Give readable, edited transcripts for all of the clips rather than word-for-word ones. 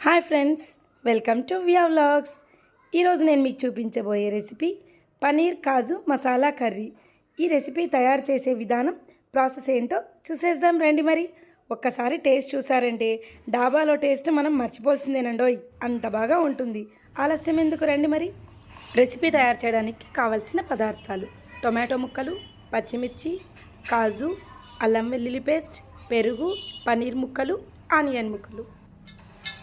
Hi friends, welcome to via vlogs. ఈరోజు నేను మీకు చూపించబోయే రెసిపీ పనీర్ కాజు మసాలా కర్రీ. ఈ రెసిపీ తయారు చేసే విధానం, ప్రాసెస్ ఏంటో చూసేద్దాం రండి. మరి ఒక్కసారి టేస్ట్ చూసారంటే డాబాలో టేస్ట్ మనం మర్చిపోవాల్సిందేనండోయ్, అంత బాగా ఉంటుంది. ఆలస్యం ఎందుకు, రండి. మరి రెసిపీ తయారు చేయడానికి కావలసిన పదార్థాలు: టొమాటో ముక్కలు, పచ్చిమిర్చి, కాజు, అల్లం వెల్లుల్లి పేస్ట్, పెరుగు, పనీర్ ముక్కలు, ఆనియన్ ముక్కలు.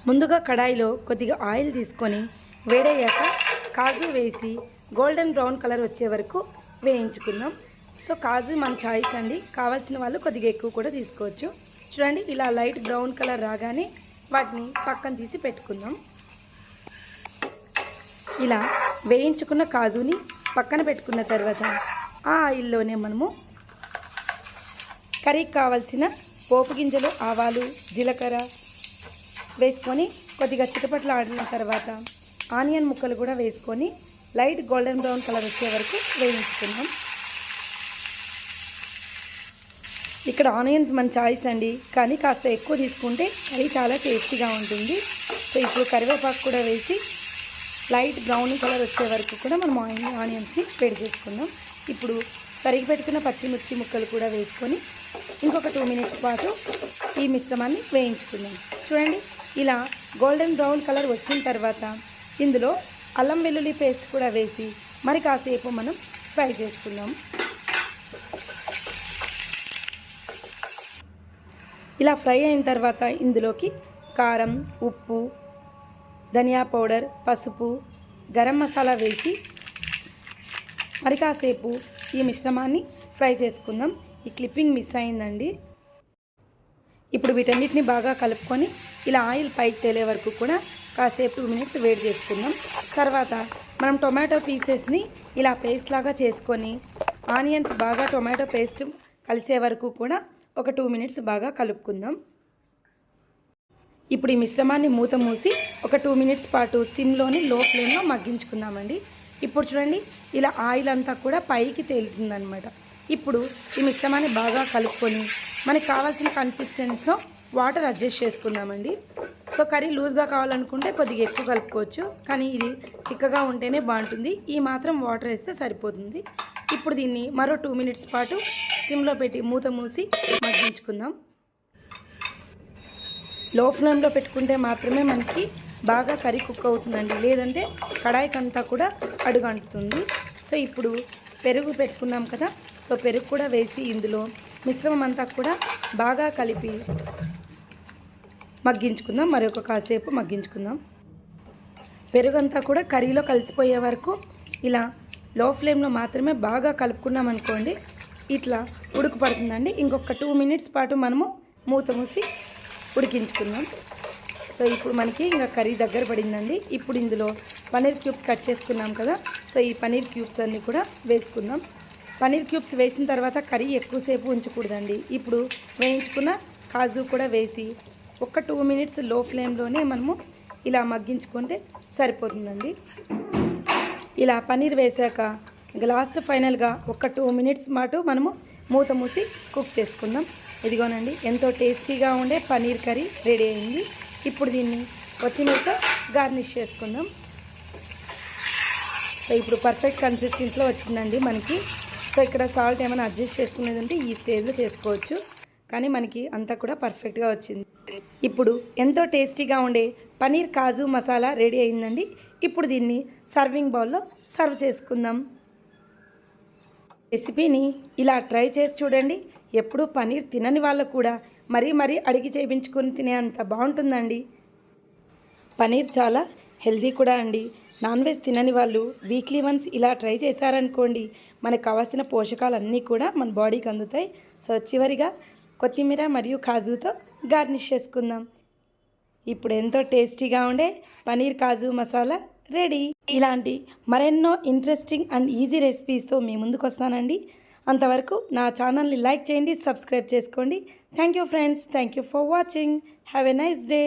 ముందుగా కడాయిలో కొద్దిగా ఆయిల్ తీసుకొని వేడయ్యాక కాజు వేసి గోల్డెన్ బ్రౌన్ కలర్ వచ్చే వరకు వేయించుకుందాం. సో కాజు మన చాయిస్ అండి, కావాల్సిన వాళ్ళు కొద్దిగా ఎక్కువ కూడా తీసుకోవచ్చు. చూడండి, ఇలా లైట్ బ్రౌన్ కలర్ రాగానే వాటిని పక్కన తీసి పెట్టుకుందాం. ఇలా వేయించుకున్న కాజుని పక్కన పెట్టుకున్న తర్వాత ఆ ఆయిల్లోనే మనము కర్రీకి కావాల్సిన పోపు గింజలు, ఆవాలు, జీలకర్ర వేసుకొని కొద్దిగా చిటపట్లు ఆడిన తర్వాత ఆనియన్ ముక్కలు కూడా వేసుకొని లైట్ గోల్డెన్ బ్రౌన్ కలర్ వచ్చే వరకు వేయించుకుందాం. ఇక్కడ ఆనియన్స్ మన చాయిస్ అండి, కానీ కాస్త ఎక్కువ తీసుకుంటే కర్రీ చాలా టేస్టీగా ఉంటుంది. సో ఇప్పుడు కరివేపాకు కూడా వేసి లైట్ బ్రౌన్ కలర్ వచ్చే వరకు కూడా మనం ఆనియన్స్ని వేడి చేసుకుందాం. ఇప్పుడు తరిగి పెట్టుకున్న పచ్చిమిర్చి ముక్కలు కూడా వేసుకొని ఇంకొక 2 మినిట్స్ పాటు ఈ మిశ్రమాన్ని వేయించుకుందాం. చూడండి, ఇలా గోల్డెన్ బ్రౌన్ కలర్ వచ్చిన తర్వాత ఇందులో అల్లం వెల్లుల్లి పేస్ట్ కూడా వేసి మరి కాసేపు మనం ఫ్రై చేసుకుందాం. ఇలా ఫ్రై అయిన తర్వాత ఇందులోకి కారం, ఉప్పు, ధనియా పౌడర్, పసుపు, గరం మసాలా వేసి మరి కాసేపు ఈ మిశ్రమాన్ని ఫ్రై చేసుకుందాం. ఈ క్లిప్పింగ్ మిస్ అయిందండి. ఇప్పుడు వీటన్నిటిని బాగా కలుపుకొని ఇలా ఆయిల్ పైకి తేలే వరకు కూడా కాసేపు 2 మినిట్స్ వేడి చేసుకుందాం. తర్వాత మనం టొమాటో పీసెస్ని ఇలా పేస్ట్ లాగా చేసుకొని ఆనియన్స్ బాగా టొమాటో పేస్ట్ కలిసే వరకు కూడా ఒక 2 మినిట్స్ బాగా కలుపుకుందాం. ఇప్పుడు ఈ మిశ్రమాన్ని మూత మూసి ఒక 2 మినిట్స్ పాటు సిమ్లోని లో ఫ్లేమ్లో మగ్గించుకుందామండి. ఇప్పుడు చూడండి, ఇలా ఆయిల్ అంతా కూడా పైకి తేలుతుందనమాట. ఇప్పుడు ఈ మిశ్రమాన్ని బాగా కలుపుకొని మనకి కావాల్సిన కన్సిస్టెన్సీలో వాటర్ అడ్జస్ట్ చేసుకుందామండి. సో కర్రీ లూజ్గా కావాలనుకుంటే కొద్దిగా ఎక్కువ కలుపుకోవచ్చు, కానీ ఇది చిక్కగా ఉంటేనే బాగుంటుంది. ఈ మాత్రం వాటర్ వేస్తే సరిపోతుంది. ఇప్పుడు దీన్ని మరో 2 మినిట్స్ పాటు సిమ్లో పెట్టి మూత మూసి మగ్గించుకుందాం. లో ఫ్లేమ్లో పెట్టుకుంటే మాత్రమే మనకి బాగా కర్రీ కుక్ అవుతుందండి, లేదంటే కడాయికంతా కూడా అడుగు అంటుతుంది. సో ఇప్పుడు పెరుగు పెట్టుకున్నాం కదా, సో పెరుగు కూడా వేసి ఇందులో మిశ్రమం అంతా కూడా బాగా కలిపి మగ్గించుకుందాం. మరొక కాసేపు మగ్గించుకుందాం. పెరుగు అంతా కూడా కర్రీలో కలిసిపోయే వరకు ఇలా లో ఫ్లేమ్లో మాత్రమే బాగా కలుపుకున్నాం అనుకోండి, ఇట్లా ఉడుకు పడుతుందండి. ఇంకొక 2 మినిట్స్ పాటు మనము మూత మూసి ఉడికించుకుందాం. సో ఇప్పుడు మనకి ఇంకా కర్రీ దగ్గర పడిందండి. ఇప్పుడు ఇందులో పనీర్ క్యూబ్స్ కట్ చేసుకున్నాం కదా, సో ఈ పనీర్ క్యూబ్స్ అన్నీ కూడా వేసుకుందాం. పనీర్ క్యూబ్స్ వేసిన తర్వాత కర్రీ ఎక్కువసేపు ఉంచకూడదండి. ఇప్పుడు వేయించుకున్న కాజు కూడా వేసి ఒక 2 మినిట్స్ లో ఫ్లేమ్లోనే మనము ఇలా మగ్గించుకుంటే సరిపోతుందండి. ఇలా పనీర్ వేసాక లాస్ట్ ఫైనల్గా ఒక 2 మినిట్స్ పాటు మనము మూత మూసి కుక్ చేసుకుందాం. ఇదిగోనండి, ఎంతో టేస్టీగా ఉండే పనీర్ కర్రీ రెడీ అయింది. ఇప్పుడు దీన్ని కొత్తిమీరతో గార్నిష్ చేసుకుందాం. సో ఇప్పుడు పర్ఫెక్ట్ కన్సిస్టెన్సీలో వచ్చిందండి మనకి. సో ఇక్కడ సాల్ట్ ఏమైనా అడ్జస్ట్ చేసుకునేది ఉంటే ఈ స్టేజ్లో చేసుకోవచ్చు, కానీ మనకి అంతా కూడా పర్ఫెక్ట్గా వచ్చింది. ఇప్పుడు ఎంతో టేస్టీగా ఉండే పనీర్ కాజు మసాలా రెడీ అయిందండి. ఇప్పుడు దీన్ని సర్వింగ్ బౌల్లో సర్వ్ చేసుకుందాం. రెసిపీని ఇలా ట్రై చేసి చూడండి. ఎప్పుడూ పనీర్ తినని వాళ్ళు కూడా మరీ అడిగి చేయించుకొని తినే అంత బాగుంటుందండి. పనీర్ చాలా హెల్దీ కూడా అండి. నాన్ వెజ్ తినని వాళ్ళు వీక్లీ వన్స్ ఇలా ట్రై చేశారనుకోండి, మనకు కావాల్సిన పోషకాలన్నీ కూడా మన బాడీకి అందుతాయి. సో చివరిగా కొత్తిమీర మరియు కాజుతో గార్నిష్ చేసుకుందాం. ఇప్పుడు ఎంతో టేస్టీగా ఉండే పనీర్ కాజు మసాలా రెడీ. ఇలాంటి మరెన్నో ఇంట్రెస్టింగ్ అండ్ ఈజీ రెసిపీస్తో మీ ముందుకు వస్తానండి. అంతవరకు నా ఛానల్ని లైక్ చేయండి, సబ్స్క్రైబ్ చేసుకోండి. Thank you friends, thank you for watching. Have a nice day.